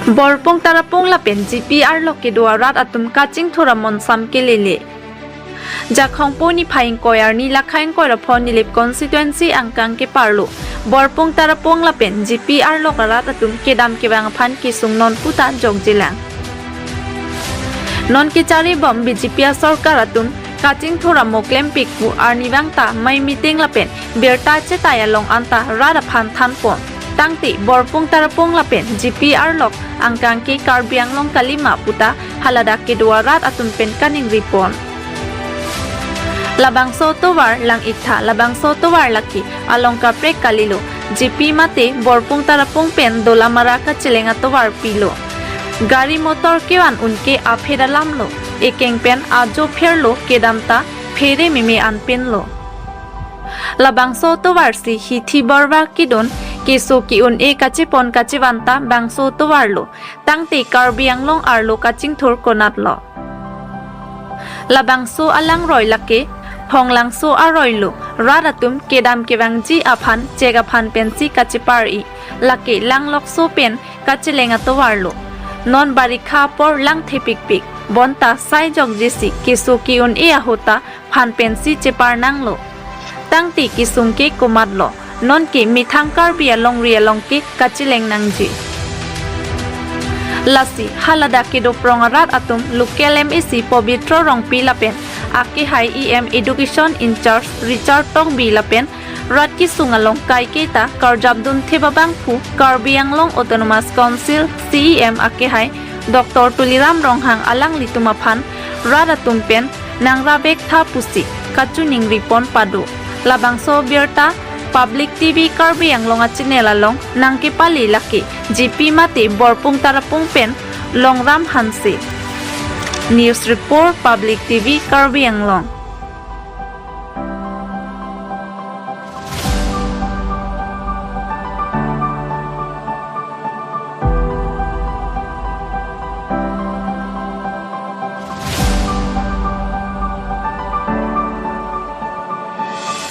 Borpung Tarapung Lapen jipi arlok kedo arat atum Kachingthur Amonsam kele Jakhongpo ni phaing koyar ni lakhaing koirapon ni lip constituency angkang ke parlo Borpung Tarapung Lapen jipi arlok arat atum kedam kebang phan kisung non puta jogjilang non kichari bom BJP sarkar atum Kachingthur Amoklem pikpu arnibang ta mai meeting lapen berta chetaya long anta rada phan than pon tangti Borpung Tarapung Lapen jipi arlok angkang ke karbiang long kalima puta halada kedua rat atum pen kaning ripon labang sotowar lang itha labang sotowar laki alongka prek kalilo jipi mate Borpung Tarapung pen dola maraka chelenga towar pilo gari motor kewan unke apheda lamlo ekeng pen ajo pherlo kedamta phere mimi anpen lo labang sotowar si hithi borba kidon keso ki un e kache pon kache banta bangso to warlo tangte karbiang long arlo Kachingthur konat lo labangso alang roi lake phonglangso aroilo radatum kedam kebangji aphan chega phan pensi kache pari lake langlokso pen kache lenga to warlo non barikha por lang thepik pik bonta sai jog jesi keso ki un e ahota phan pensi chepar nanglo tangti kisumke komatlo non ki mithang karbia long ke kachileng nangji lasi halada kedo prongarat atum lukelem isi pobitro rong pilapen aki hai em education in charge Richard tong bilapen rat ki sungalong kai keta karjabdun thebabang phu karbiang long autonomous council cem aki hai Dr. Tuliram ronghang alang lituma phan radatum pen nangra bek tha pusi kachuning ripon padu labangso berta Public TV karbiang long channel along nangke pali laki jipi mate Borpung Tarapung pen long ram hanse News Report Public TV karbiang long